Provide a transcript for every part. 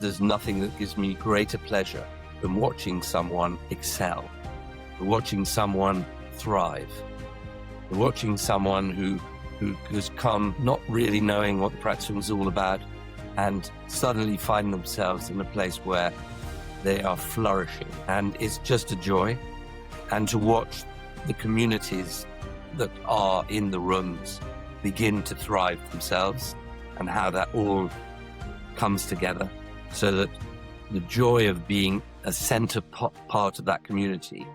There's nothing that gives me greater pleasure than watching someone excel, than watching someone thrive, than watching someone who has come not really knowing what the practice was all about and suddenly find themselves in a place where they are flourishing. And it's just a joy. And to watch the communities that are in the rooms begin to thrive themselves and how that all comes together so that the joy of being a center part of that community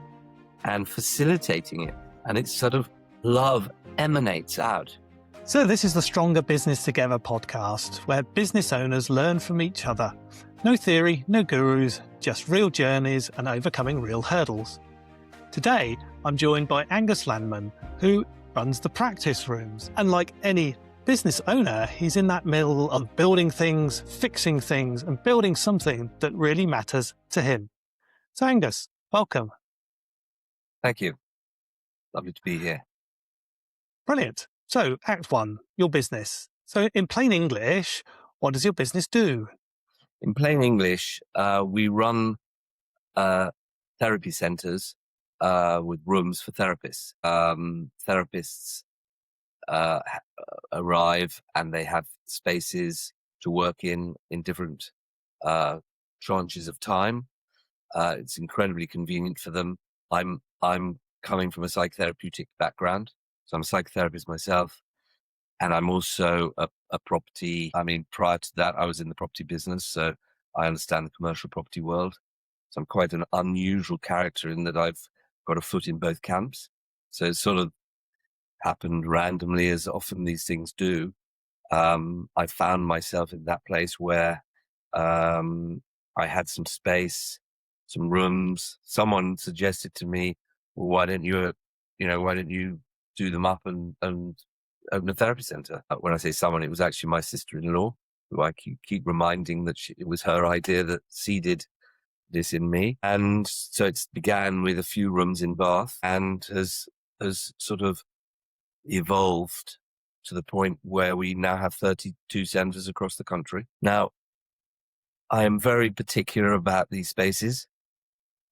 and facilitating it, and its sort of love emanates out. So this is the Stronger Business Together podcast, where business owners learn from each other. No theory, no gurus, just real journeys and overcoming real hurdles. Today, I'm joined by Angus Landman, who runs the practice rooms. And like any business owner, he's in that middle of building things, fixing things, and building something that really matters to him. So Angus, welcome. Thank you. Lovely to be here. Brilliant. So Act 1, your business. So in plain English, what does your business do? In plain English, we run therapy centers with rooms for therapists. Therapists arrive and they have spaces to work in different tranches of time. It's incredibly convenient for them. I'm coming from a psychotherapeutic background, so I'm a psychotherapist myself, and I'm also a property. Prior to that, I was in the property business, so I understand the commercial property world. So I'm quite an unusual character in that I've got a foot in both camps. So it sort of happened randomly, as often these things do. I found myself in that place where I had some space, some rooms. Someone suggested to me, well, why don't you do them up and open a therapy center? When I say someone, it was actually my sister-in-law, who I keep reminding that it was her idea that seeded this in me. And so it began with a few rooms in Bath and has sort of evolved to the point where we now have 32 centers across the country. Now, I am very particular about these spaces.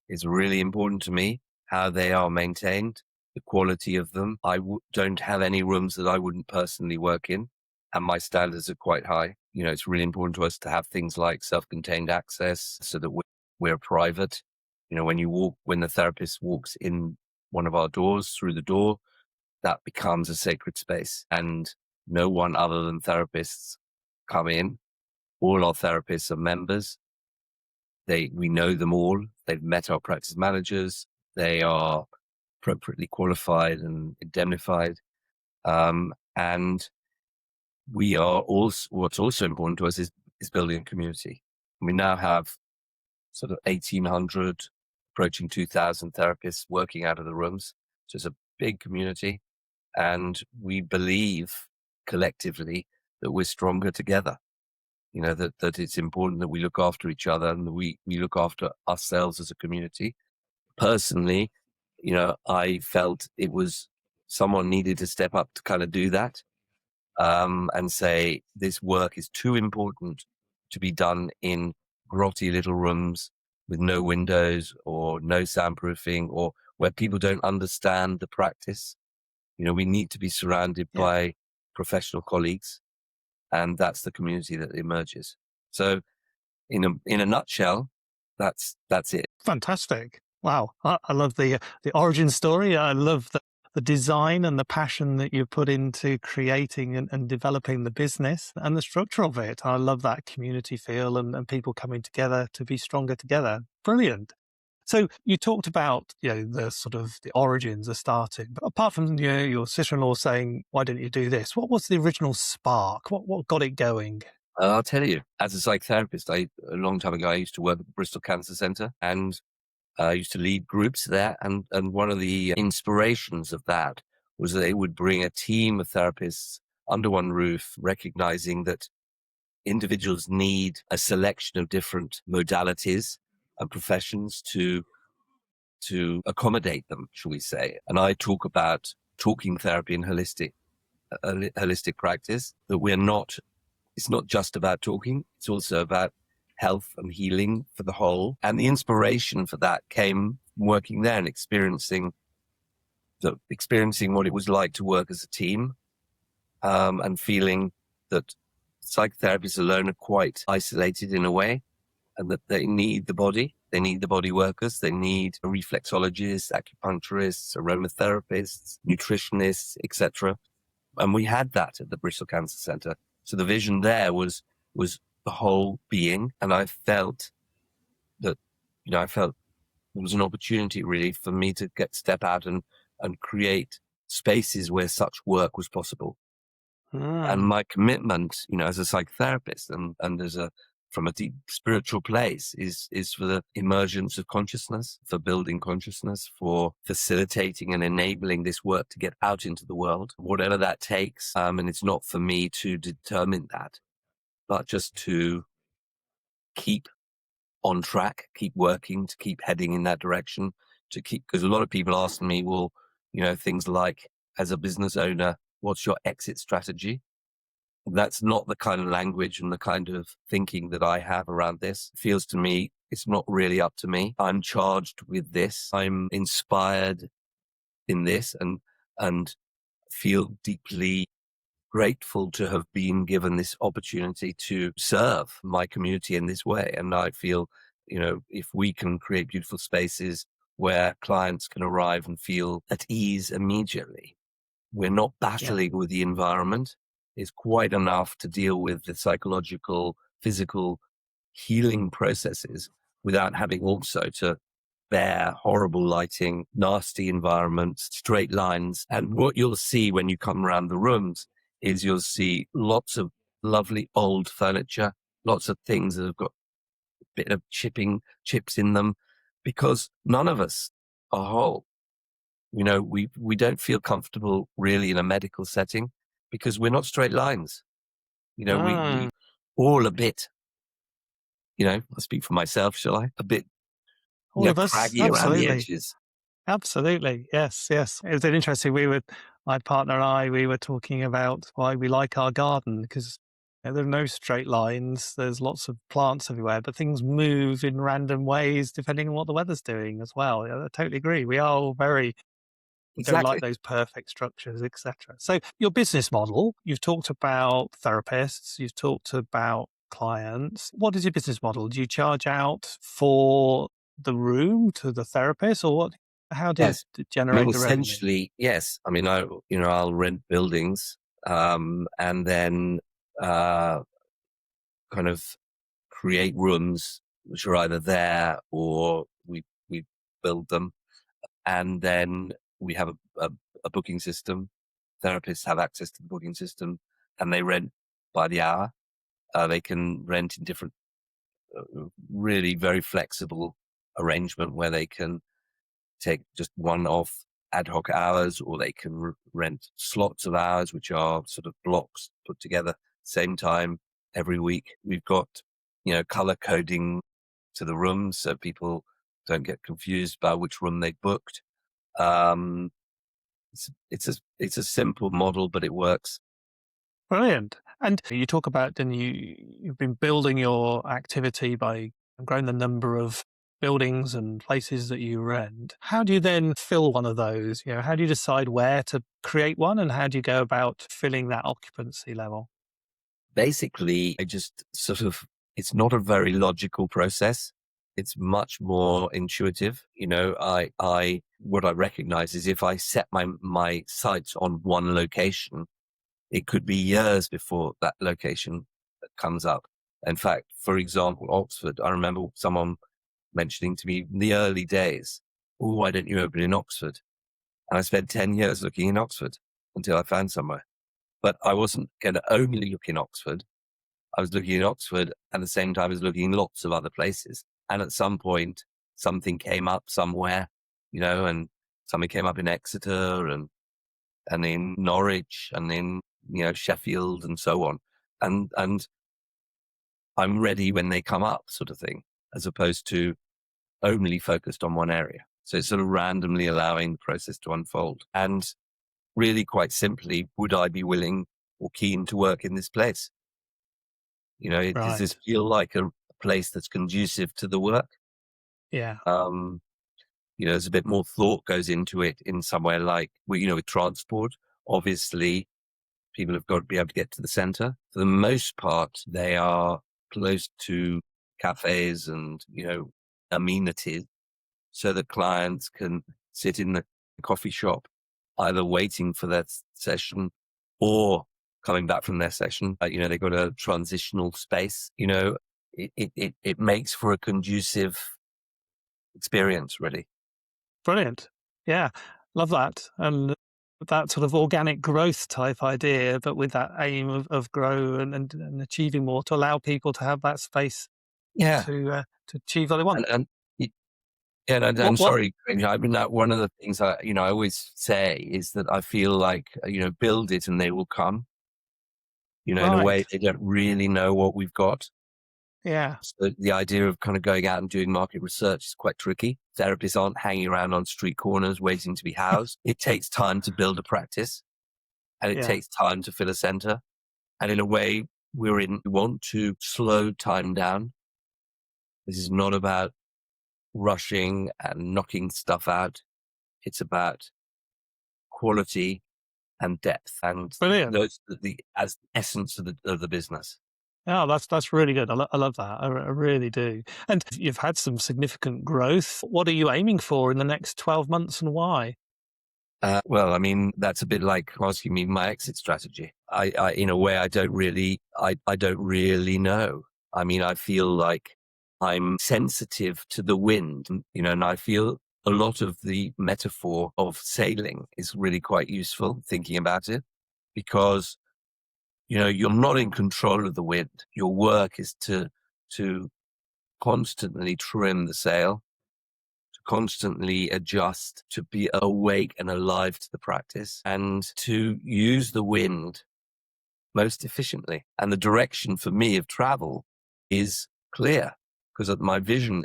It's really important to me how they are maintained, the quality of them. I don't have any rooms that I wouldn't personally work in, and my standards are quite high. It's really important to us to have things like self-contained access so that we're private. When the therapist walks in one of our doors through the door, that becomes a sacred space, and no one other than therapists come in. All our therapists are members. We know them all. They've met our practice managers. They are appropriately qualified and indemnified. And we are also, what's also important to us is building a community. We now have sort of 1,800, approaching 2,000 therapists working out of the rooms. So it's a big community. And we believe collectively that we're stronger together. That it's important that we look after each other and that we look after ourselves as a community. Personally, I felt it was someone needed to step up to kind of do that, and say this work is too important to be done in grotty little rooms with no windows or no soundproofing, or where people don't understand the practice. We need to be surrounded by professional colleagues, and that's the community that emerges. So in a nutshell, that's it. Fantastic. Wow. I love the origin story. I love the design and the passion that you put into creating and developing the business and the structure of it. I love that community feel and people coming together to be stronger together. Brilliant. So you talked about, the sort of the origins of starting, but apart from your sister-in-law saying, why don't you do this? What was the original spark? What got it going? I'll tell you, as a psychotherapist, a long time ago, I used to work at the Bristol Cancer Centre, and I used to lead groups there. And one of the inspirations of that was that they would bring a team of therapists under one roof, recognizing that individuals need a selection of different modalities and professions to accommodate them, shall we say. And I talk about talking therapy and holistic practice, that it's not just about talking, it's also about health and healing for the whole. And the inspiration for that came working there and experiencing what it was like to work as a team, and feeling that psychotherapists alone are quite isolated in a way, and that they need the body. They need the body workers. They need reflexologists, acupuncturists, aromatherapists, nutritionists, etc. And we had that at the Bristol Cancer Centre. So the vision there was the whole being, and I felt that, I felt there was an opportunity really for me to step out and create spaces where such work was possible. And Mm. my commitment, as a psychotherapist and from a deep spiritual place is for the emergence of consciousness, for building consciousness, for facilitating and enabling this work to get out into the world, whatever that takes. And it's not for me to determine that, but just to keep on track, keep working, to keep heading in that direction, because a lot of people ask me, well, things like, as a business owner, what's your exit strategy? That's not the kind of language and the kind of thinking that I have around this. It feels to me it's not really up to me. I'm charged with this. I'm inspired in this and feel deeply grateful to have been given this opportunity to serve my community in this way. And I feel, if we can create beautiful spaces where clients can arrive and feel at ease immediately, we're not Yeah. battling with the environment. It's quite enough to deal with the psychological, physical healing processes without having also to bear horrible lighting, nasty environments, straight lines. And what you'll see when you come around the rooms is you'll see lots of lovely old furniture, lots of things that have got a bit of chips in them, because none of us are whole. We don't feel comfortable really in a medical setting because we're not straight lines. We Mm. all a bit, I speak for myself, shall I? A bit, All of us, craggy around the absolutely. edges. Absolutely. Yes, yes. It was interesting. My partner and I, we were talking about why we like our garden because there are no straight lines. There's lots of plants everywhere, but things move in random ways depending on what the weather's doing as well. Yeah, I totally agree. We don't like Exactly. those perfect structures, etc. So your business model, you've talked about therapists, you've talked about clients. What is your business model? Do you charge out for the room to the therapist, or what? How do you Yes. I mean, generate the revenue? essentially, yes. I mean, I'll rent buildings, and then, kind of create rooms which are either there or we build them. And then we have a booking system. Therapists have access to the booking system, and they rent by the hour. They can rent in different, really very flexible arrangement where they can take just one-off ad hoc hours, or they can rent slots of hours, which are sort of blocks put together same time every week. We've got, color coding to the rooms so people don't get confused by which room they booked. Um, it's a simple model, but it works. Brilliant. And you talk about, then you've been building your activity by growing the number of buildings and places that you rent. How do you then fill one of those? How do you decide where to create one, and how do you go about filling that occupancy level? Basically, I just sort of, it's not a very logical process. It's much more intuitive. What I recognize is if I set my sights on one location, it could be years before that location comes up. In fact, for example, Oxford, I remember someone mentioning to me in the early days, oh, why don't you open in Oxford? And I spent 10 years looking in Oxford until I found somewhere. But I wasn't going to only look in Oxford. I was looking in Oxford at the same time as looking in lots of other places. And at some point, something came up somewhere, and something came up in Exeter and in Norwich and in, Sheffield and so on. And I'm ready when they come up, sort of thing, as opposed to only focused on one area. So it's sort of randomly allowing the process to unfold. And really, quite simply, would I be willing or keen to work in this place? Does this Right. feel like a place that's conducive to the work. Yeah. Um, there's a bit more thought goes into it in somewhere like, with transport. Obviously, people have got to be able to get to the center. For the most part, they are close to cafes and, amenities so that clients can sit in the coffee shop, either waiting for their session or coming back from their session. They've got a transitional space, it makes for a conducive experience, really. Brilliant. Yeah. Love that. And that sort of organic growth type idea, but with that aim of grow and achieving more to allow people to have that space Yeah. to achieve what they want. And y- yeah, and What I'm what sorry, Granger, I mean, that one of the things I always say is that I feel like, build it and they will come. In a way, right. they don't really know what we've got. Yeah. So the idea of kind of going out and doing market research is quite tricky. Therapists aren't hanging around on street corners waiting to be housed. It takes time to build a practice, and it Yeah. takes time to fill a center. And in a way, we want to slow time down. This is not about rushing and knocking stuff out. It's about quality and depth, and Brilliant. those the as essence of the business. Oh, that's really good. I love that. I really do. And you've had some significant growth. What are you aiming for in the next 12 months and why? Well, I mean, that's a bit like asking me my exit strategy. In a way, I don't really know. I mean, I feel like I'm sensitive to the wind, and I feel a lot of the metaphor of sailing is really quite useful thinking about it because, you're not in control of the wind. Your work is to constantly trim the sail, to constantly adjust, to be awake and alive to the practice, and to use the wind most efficiently. And the direction for me of travel is clear because my vision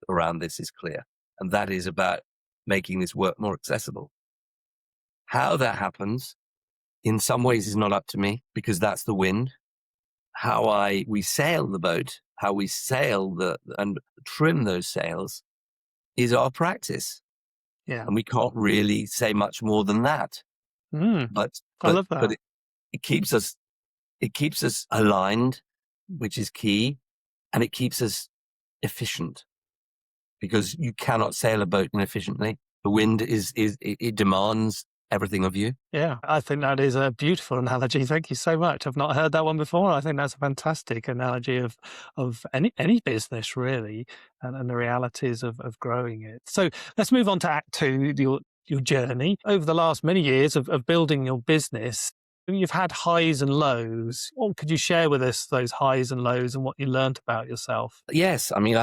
around this is clear. And that is about making this work more accessible. How that happens in some ways is not up to me because that's the wind. We sail the boat, how we sail and trim those sails is our practice. Yeah. And we can't really say much more than that. Mm, But I love but that. it keeps us aligned, which is key, and it keeps us efficient because you cannot sail a boat inefficiently. The wind it demands everything of you. Yeah, I think that is a beautiful analogy. Thank you so much. I've not heard that one before. I think that's a fantastic analogy of any business really, and the realities of growing it. So let's move on to Act Two, your journey over the last many years of building your business. You've had highs and lows. What could you share with us those highs and lows and what you learned about yourself? Yes, I mean,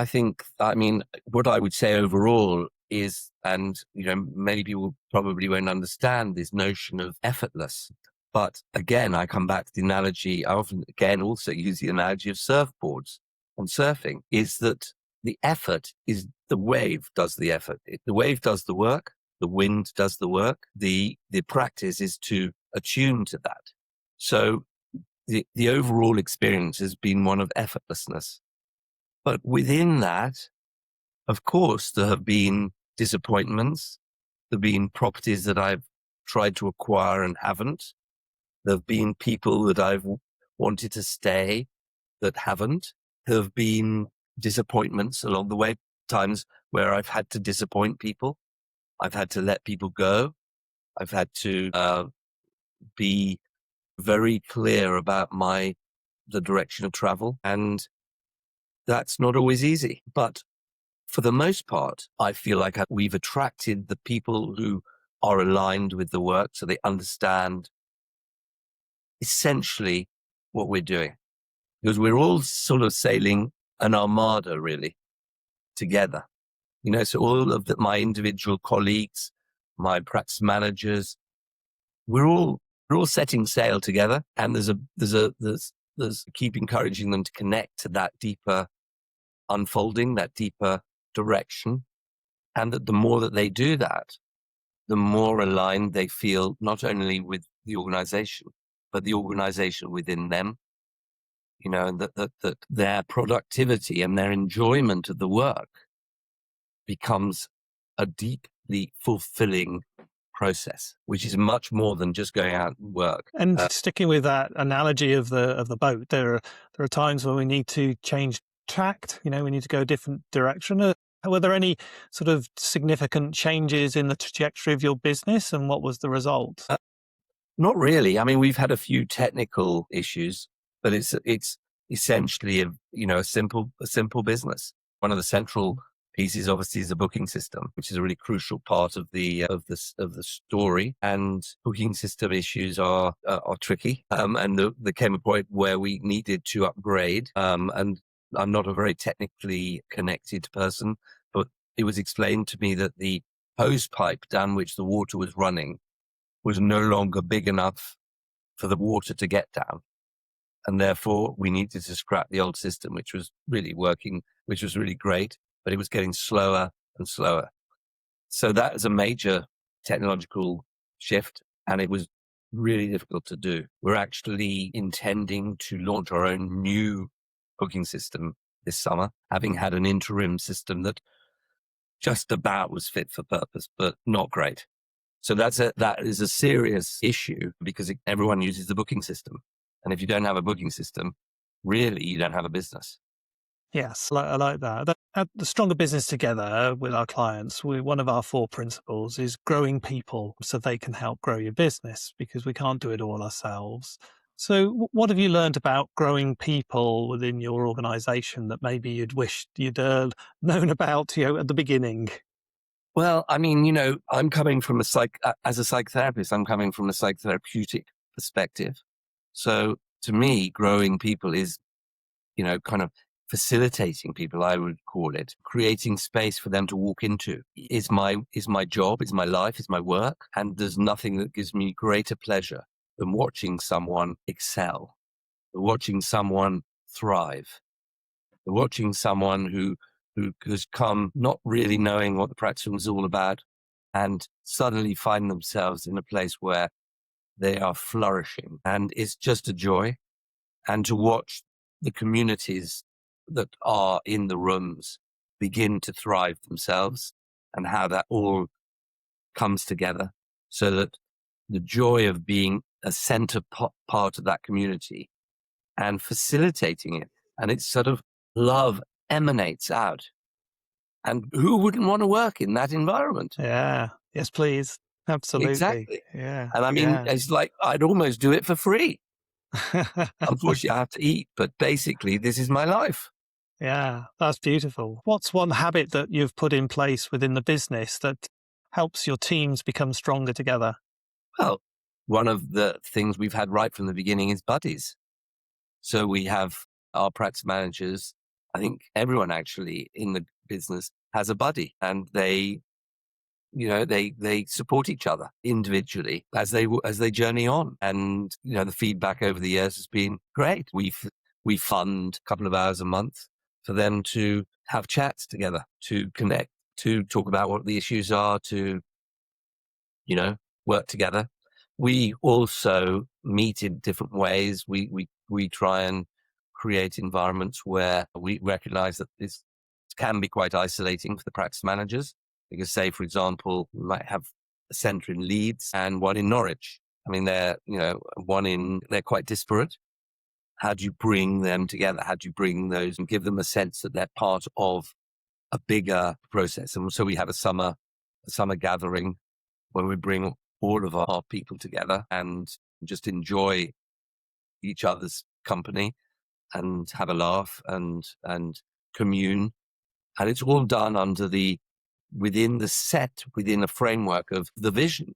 what I would say overall is, and many people probably won't understand this notion of effortless. But again, I come back to the analogy. I often, again, also use the analogy of surfboards on surfing. Is that the effort is the wave does the effort. The wave does the work. The wind does the work. The practice is to attune to that. So the overall experience has been one of effortlessness. But within that, of course, there have been disappointments. There have been properties that I've tried to acquire and haven't. There have been people that I've wanted to stay that haven't. There have been disappointments along the way, times where I've had to disappoint people. I've had to let people go. I've had to be very clear about the direction of travel. And that's not always easy. But for the most part, I feel like we've attracted the people who are aligned with the work so they understand essentially what we're doing. Because we're all sort of sailing an armada really together. So all of my individual colleagues, my practice managers, we're all setting sail together. And there's keep encouraging them to connect to that deeper unfolding, that deeper direction. And that the more that they do that, the more aligned they feel, not only with the organization, but the organization within them. and that their productivity and their enjoyment of the work becomes a deeply fulfilling process, which is much more than just going out and work. And sticking with that analogy of the boat, there are times when we need to change track. We need to go a different direction. Were there any sort of significant changes in the trajectory of your business, and what was the result? Not really. I mean, we've had a few technical issues, but it's essentially a simple business. One of the central pieces, obviously, is the booking system, which is a really crucial part of the story. And booking system issues are tricky. And there came a point where we needed to upgrade. And I'm not a very technically connected person, but it was explained to me that the hose pipe down which the water was running was no longer big enough for the water to get down. And therefore, we needed to scrap the old system, which was really working, which was really great, but it was getting slower and slower. So that is a major technological shift, and it was really difficult to do. We're actually intending to launch our own new booking system this summer, having had an interim system that just about was fit for purpose, but not great. So that is a serious issue because everyone uses the booking system. And if you don't have a booking system, really, you don't have a business. Yes, I like that. At the Stronger Business Together with our clients, one of our 4 principles is growing people so they can help grow your business, because we can't do it all ourselves. So what have you learned about growing people within your organization that maybe you'd wished you'd known about at the beginning? Well, I mean, I'm coming from as a psychotherapist, I'm coming from a psychotherapeutic perspective. So to me, growing people is, kind of facilitating people, I would call it, creating space for them to walk into is my job, is my life, is my work. And there's nothing that gives me greater pleasure than watching someone excel, watching someone thrive, watching someone who has come not really knowing what the practice was all about and suddenly find themselves in a place where they are flourishing. And it's just a joy. And to watch the communities that are in the rooms begin to thrive themselves and how that all comes together so that the joy of being a center part of that community and facilitating it, and it's sort of love emanates out. And who wouldn't want to work in that environment? Yeah. Yes, please. Absolutely. Exactly. Yeah. And I mean, Yeah. it's like I'd almost do it for free. Unfortunately, I have to eat, but basically, this is my life. Yeah, that's beautiful. What's one habit that you've put in place within the business that helps your teams become stronger together? Well, one of the things we've had right from the beginning is buddies. So we have our practice managers. I think everyone actually in the business has a buddy, and they support each other individually as they journey on. And the feedback over the years has been great. We fund a couple of hours a month for them to have chats together, to connect, to talk about what the issues are, to work together. We also meet in different ways. We try and create environments where we recognize that this can be quite isolating for the practice managers. Because, say, for example, we might have a centre in Leeds and one in Norwich. I mean, they're quite disparate. How do you bring them together? How do you bring those and give them a sense that they're part of a bigger process? And so we have a summer gathering where we bring all of our people together and just enjoy each other's company and have a laugh and commune. And it's all done within a framework of the vision,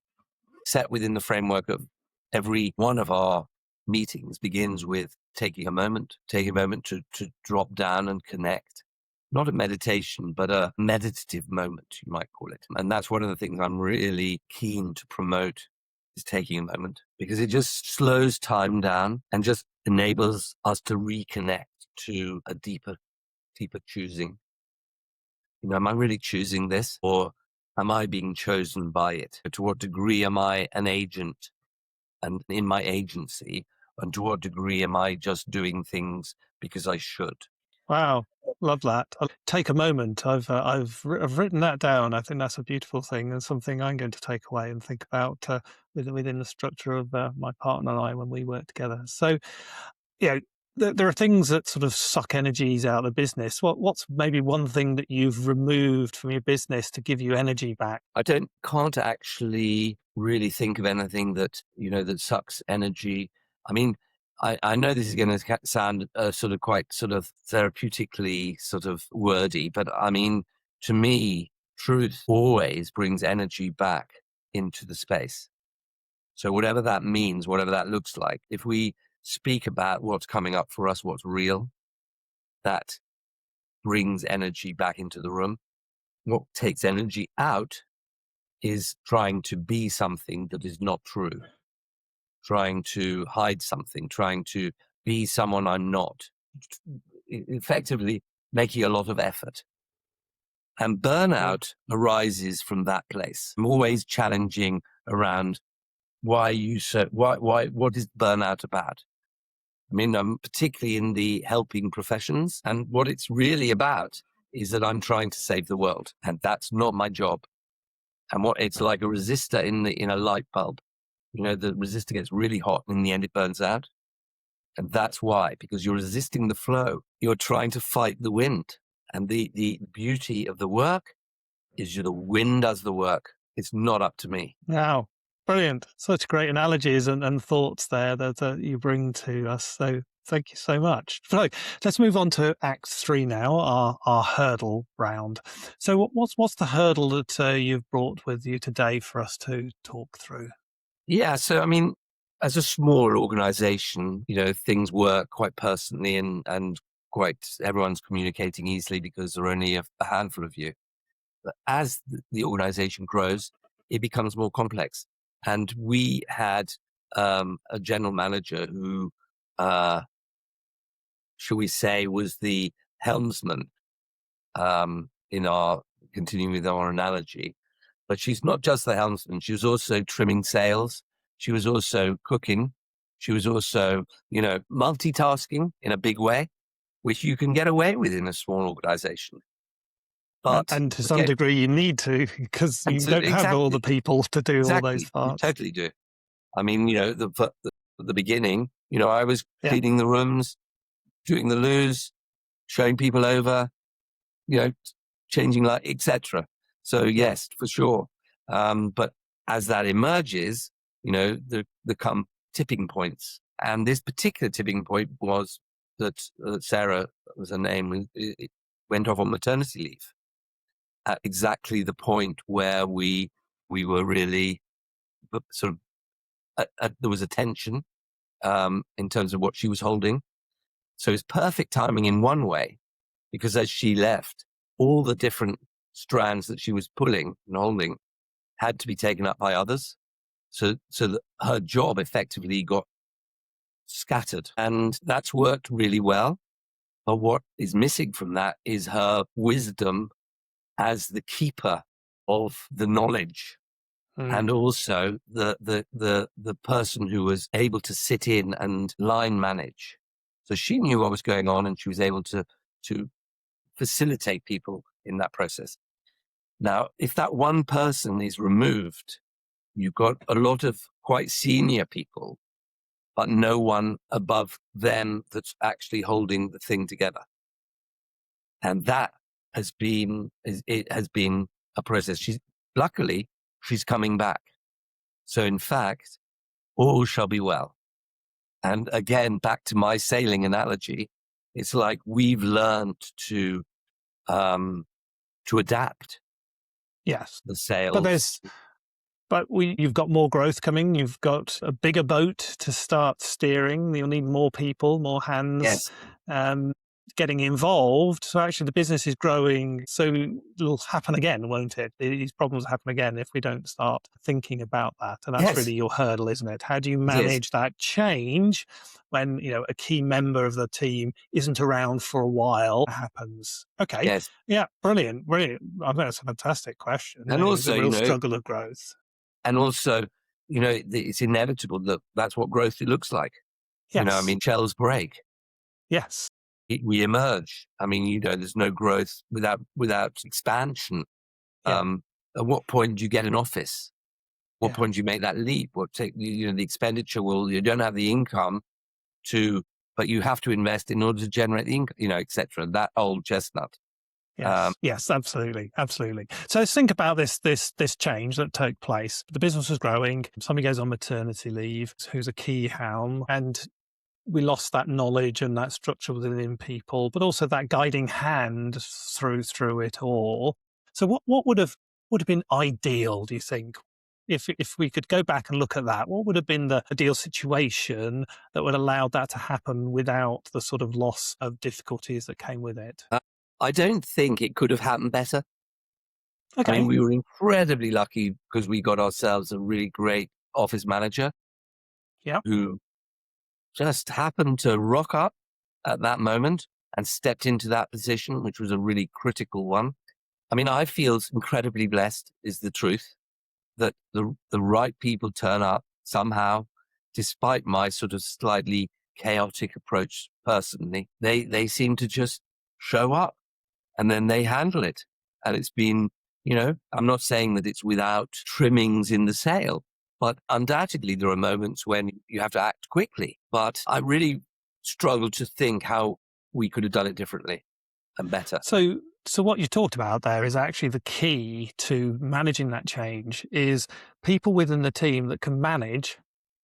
set within the framework of every one of our meetings begins with taking a moment to drop down and connect. Not a meditation, but a meditative moment, you might call it. And that's one of the things I'm really keen to promote is taking a moment, because it just slows time down and just enables us to reconnect to a deeper choosing. Am I really choosing this, or am I being chosen by it? To what degree am I an agent and in my agency, and to what degree am I just doing things because I should? Wow, love that. I'll take a moment. I've written that down. I think that's a beautiful thing and something I'm going to take away and think about within the structure of my partner and I when we work together. So, you know, there are things that sort of suck energies out of the business. What's maybe one thing that you've removed from your business to give you energy back? I can't actually really think of anything that, that sucks energy. I mean, I know this is going to sound sort of quite sort of therapeutically sort of wordy, but I mean, to me, truth always brings energy back into the space. So whatever that means, whatever that looks like, if we speak about what's coming up for us, what's real, that brings energy back into the room. What takes energy out is trying to be something that is not true, trying to hide something, trying to be someone I'm not, effectively making a lot of effort. And Mm. burnout arises from that place. I'm always challenging around what is burnout about? I mean, I'm particularly in the helping professions, and what it's really about is that I'm trying to save the world, and that's not my job. And what it's like a resistor in a light bulb. The resistor gets really hot and in the end it burns out. And that's why, because you're resisting the flow. You're trying to fight the wind. And the beauty of the work is the wind does the work. It's not up to me. Wow, brilliant. Such great analogies and thoughts there that you bring to us. So thank you so much. So let's move on to Act 3 now, our hurdle round. So what's the hurdle that you've brought with you today for us to talk through? Yeah. So, I mean, as a smaller organization, things work quite personally and quite everyone's communicating easily because there are only a handful of you. But as the organization grows, it becomes more complex. And we had a general manager who, shall we say, was the helmsman in our, continuing with our analogy. But she's not just the helmsman. She was also trimming sails. She was also cooking. She was also, multitasking in a big way, which you can get away with in a small organization. But And to some okay, degree, you need to because you don't have all the exactly, people to do all those exactly, you parts. totally do. I mean, at the beginning, I was Yeah, cleaning the rooms, doing the loos, showing people over, you know, changing light, etc. So yeah. yes, for sure. But as that emerges, there come tipping points, and this particular tipping point was that Sarah was her name, went off on maternity leave at exactly the point where we were really sort of there was a tension in terms of what she was holding. So it's perfect timing in one way, because as she left, all the different strands that she was pulling and holding had to be taken up by others. So that her job effectively got scattered. And that's worked really well. But what is missing from that is her wisdom as the keeper of the knowledge, Mm. and also the person who was able to sit in and line manage. So she knew what was going on, and she was able to facilitate people in that process. Now, if that one person is removed, you've got a lot of quite senior people, but no one above them that's actually holding the thing together. And that it has been a process. Luckily, she's coming back. So in fact, all shall be well. And again, back to my sailing analogy, it's like we've learned to adapt Yes. the But sails. there's you've got more growth coming. You've got a bigger boat to start steering. You'll need more people, more hands, Yes, um, getting involved. So actually, the business is growing. So it'll happen again, won't it? These problems happen again if we don't start thinking about that. And that's yes, really your hurdle, isn't it? How do you it is. manage that change when a key member of the team isn't around for a while? It happens. Okay. Yes. Yeah. Brilliant. Brilliant. I think that's a fantastic question. And It's a also, real struggle of growth. it's inevitable that that's what growth looks like. I Yes. mean, shells break. Yes. We emerge. I mean, there's no growth without expansion. Yeah. Um, at what point do you get an office? What Yeah. point do you make that leap? The expenditure you don't have the income to, but you have to invest in order to generate the income, etc. That old chestnut. Um, Yes, yes, absolutely, absolutely. So let's think about this change that took place. The business was growing. Somebody goes on maternity leave, who's a key helm, and we lost that knowledge and that structure within people, but also that guiding hand through it all. So what would have been ideal, do you think? If we could go back and look at that, what would have been the ideal situation that would allow that to happen without the sort of loss of difficulties that came with it? uh, I don't think it could have happened better. I mean, Okay. we were incredibly lucky because we got ourselves a really great office manager Yeah. who just happened to rock up at that moment and stepped into that position, which was a really critical one. I mean, I feel incredibly blessed, is the truth, that the right people turn up somehow, despite my sort of slightly chaotic approach personally. They seem to just show up and then they handle it. And it's been, I'm not saying that it's without trimmings in the sail, but undoubtedly there are moments when you have to act quickly. But I really struggle to think how we could have done it differently and better. So what you talked about there is actually the key to managing that change is people within the team that can manage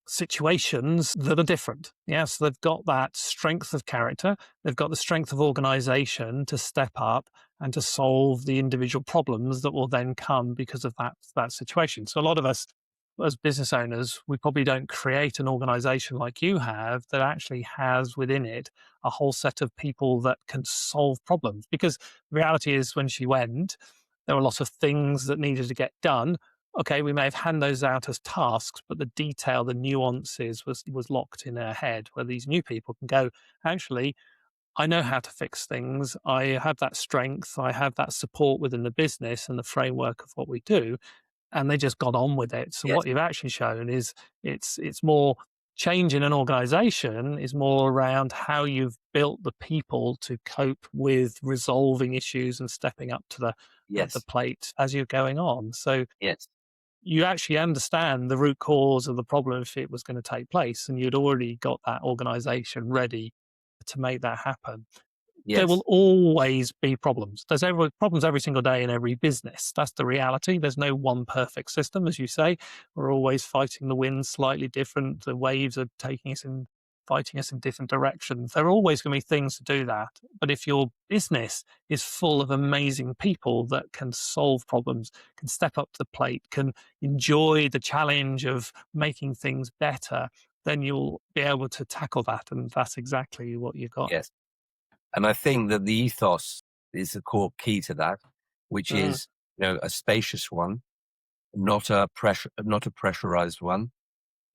situations that are different. Yes, they've got that strength of character, they've got the strength of organization to step up and to solve the individual problems that will then come because of that situation. So a lot of us as business owners, we probably don't create an organization like you have that actually has within it a whole set of people that can solve problems. Because the reality is, when she went, there were a lot of things that needed to get done. Okay, we may have hand those out as tasks, but the detail, the nuances was locked in her head. Where these new people can go, actually, I know how to fix things. I have that strength. I have that support within the business and the framework of what we do, and they just got on with it. So Yes, what you've actually shown is it's more change in an organization is more around how you've built the people to cope with resolving issues and stepping up to the yes, plate as you're going on. So yes, you actually understand the root cause of the problem if it was going to take place, and you'd already got that organization ready to make that happen. There yes, will always be problems. There's problems every single day in every business. That's the reality. There's no one perfect system, as you say. We're always fighting the winds slightly different. The waves are fighting us in different directions. There are always going to be things to do that. But if your business is full of amazing people that can solve problems, can step up to the plate, can enjoy the challenge of making things better, then you'll be able to tackle that. And that's exactly what you've got. yes. And I think that the ethos is the core key to that, which Mm, is, a spacious one, not a pressurized one,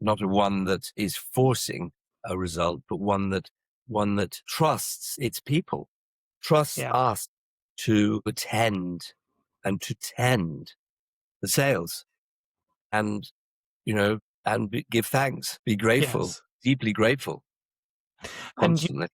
not a one that is forcing a result, but one that trusts its people, trusts yeah. us to attend and to tend the sales and, give thanks, be grateful, Yes. deeply grateful And constantly.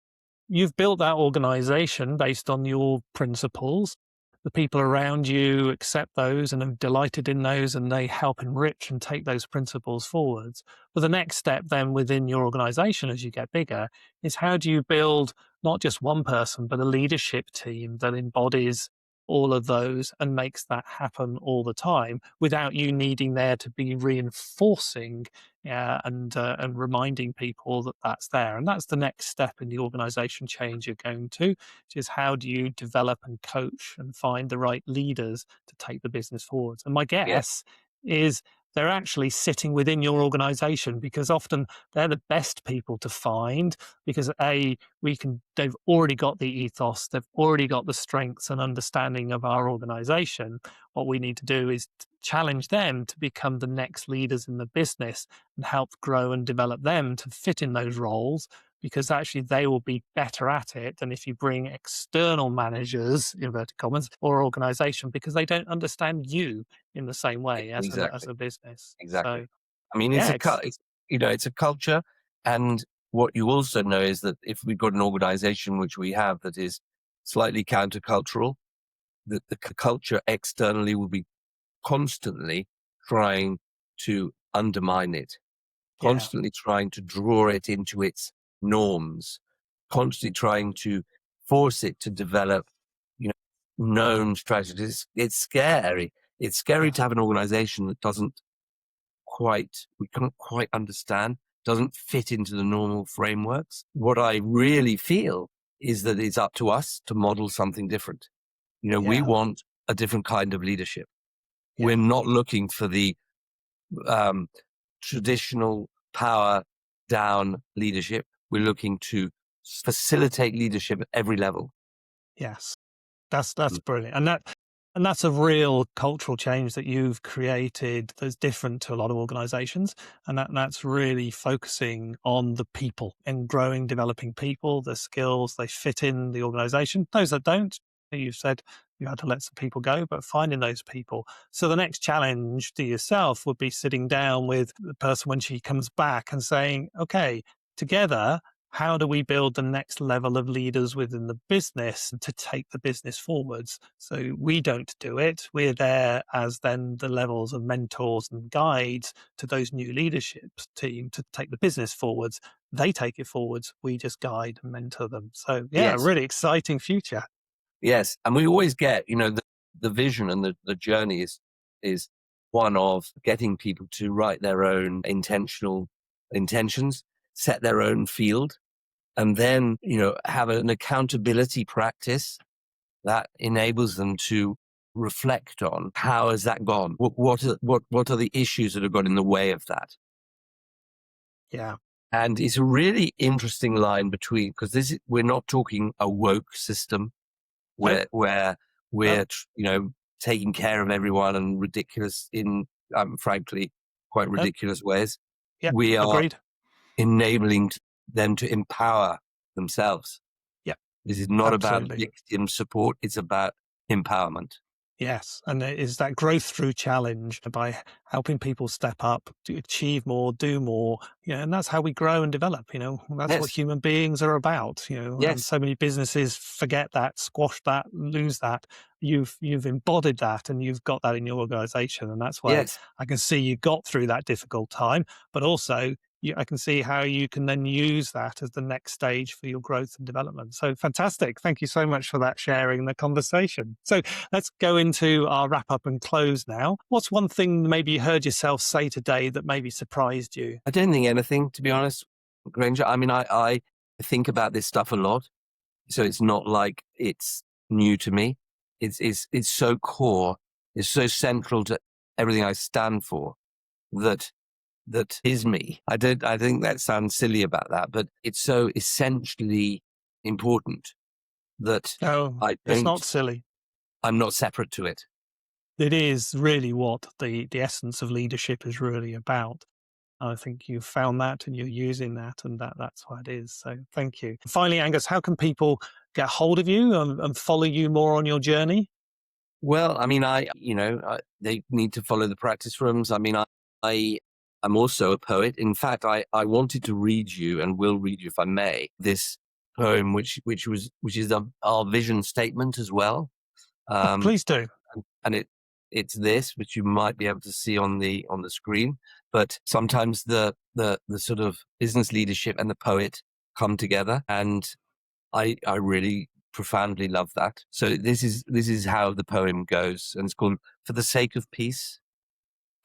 you've built that organization based on your principles. The people around you accept those and are delighted in those, and they help enrich and take those principles forwards. But the next step then within your organization as you get bigger is, how do you build not just one person, but a leadership team that embodies all of those and makes that happen all the time without you needing there to be reinforcing and reminding people that that's there. And that's the next step in the organization change you're going to, which is, how do you develop and coach and find the right leaders to take the business forwards? And my Yes, guess is they're actually sitting within your organization, because often they're the best people to find, because they've already got the ethos, they've already got the strengths and understanding of our organization. What we need to do is challenge them to become the next leaders in the business and help grow and develop them to fit in those roles, because actually they will be better at it than if you bring external managers, inverted commas, or organization, because they don't understand you in the same way as exactly, a business. exactly. So I mean, yeah, it's a culture, and what you also know is that if we've got an organization, which we have, that is slightly countercultural, that the culture externally will be constantly trying to undermine it, Yeah. constantly trying to draw it into its norms, constantly trying to force it to develop, you know, known strategies. It's scary. It's scary to Yes. have an organization that we can't quite understand, doesn't fit into the normal frameworks. What I really feel is that it's up to us to model something different. We Yeah. want a different kind of leadership. Yeah. We're not looking for the um, traditional power down leadership. We're looking to facilitate leadership at every level. Yes. That's Mm. brilliant. And that's a real cultural change that you've created that's different to a lot of organizations. And that's really focusing on the people and growing, developing people, the skills, they fit in the organization. Those that don't, you've said you had to let some people go, but finding those people. So the next challenge to yourself would be sitting down with the person when she comes back and saying, okay, together, how do we build the next level of leaders within the business to take the business forwards? So we don't do it. We're there as then the levels of mentors and guides to those new leadership team to take the business forwards. They take it forwards. We just guide and mentor them. So yeah, a Yes, really exciting future. yes. And we always get, the vision and the journey is one of getting people to write their own intentional intentions, set their own field, and then, have an accountability practice that enables them to reflect on how has that gone? What are the issues that have got in the way of that? Yeah. And it's a really interesting line between, because we're not talking a woke system Nope. where Nope. we're, taking care of everyone and ridiculous in, frankly, quite Nope. ridiculous ways. Yep. We are Agreed. enabling them to empower themselves. Yep. This is not about Absolutely. victim support. It's about empowerment. Yes, and it is that growth through challenge by helping people step up, to achieve more, do more. And that's how we grow and develop. That's what Yes. human beings are about. And Yes. so many businesses forget that, squash that, lose that. You've embodied that, and you've got that in your organization, and that's why Yes. I can see you got through that difficult time. But also, I can see how you can then use that as the next stage for your growth and development. So fantastic! Thank you so much for that sharing the conversation. So let's go into our wrap up and close now. What's one thing maybe you heard yourself say today that maybe surprised you? I don't think anything, to be honest, Granger. I mean, I think about this stuff a lot, so it's not like it's new to me. It's so core. It's so central to everything I stand for that that is me. I think that sounds silly about that, but it's so essentially important that No, I it's don't not silly. I'm not separate to it. It is really what the essence of leadership is really about. I think you've found that and you're using that, and that's what it is. So thank you. Finally, Angus, how can people get hold of you and follow you more on your journey? Well, I mean, they need to follow the practice rooms. I mean, I I'm also a poet. In fact, I wanted to read you, and will read you if I may, this poem, which is our vision statement as well. Oh, Um, please do. and it's this, which you might be able to see on the screen. But sometimes the sort of business leadership and the poet come together, and I really profoundly love that. So this is how the poem goes, and it's called "For the Sake of Peace,"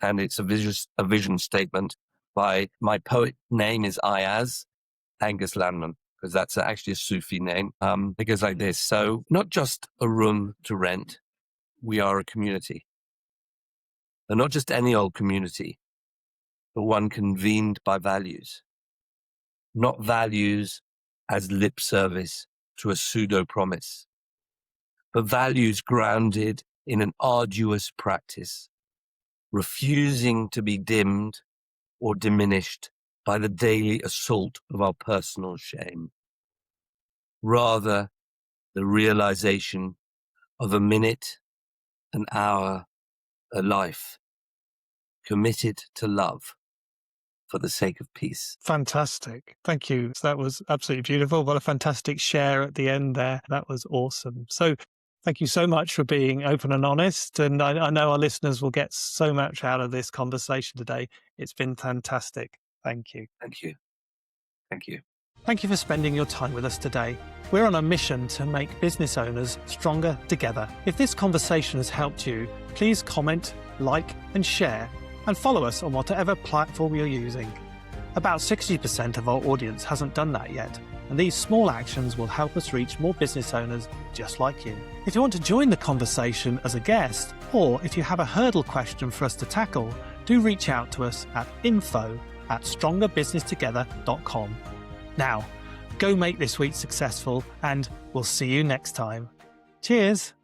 and it's a vision statement by my poet name is Ayaz Angus Landman, because that's actually a Sufi name. It goes like this: so not just a room to rent, we are a community, and not just any old community, but one convened by values, not values as lip service to a pseudo promise, but values grounded in an arduous practice, refusing to be dimmed or diminished by the daily assault of our personal shame. Rather, the realization of a minute, an hour, a life committed to love, for the sake of peace. Fantastic. Thank you. So that was absolutely beautiful. What a fantastic share at the end there. That was awesome. So thank you so much for being open and honest. And I know our listeners will get so much out of this conversation today. It's been fantastic. Thank you. Thank you. Thank you. Thank you for spending your time with us today. We're on a mission to make business owners stronger together. If this conversation has helped you, please comment, like, and share, and follow us on whatever platform you're using. About 60% of our audience hasn't done that yet, and these small actions will help us reach more business owners just like you. If you want to join the conversation as a guest, or if you have a hurdle question for us to tackle, do reach out to us at info@strongerbusinesstogether.com. Now, go make this week successful, and we'll see you next time. Cheers!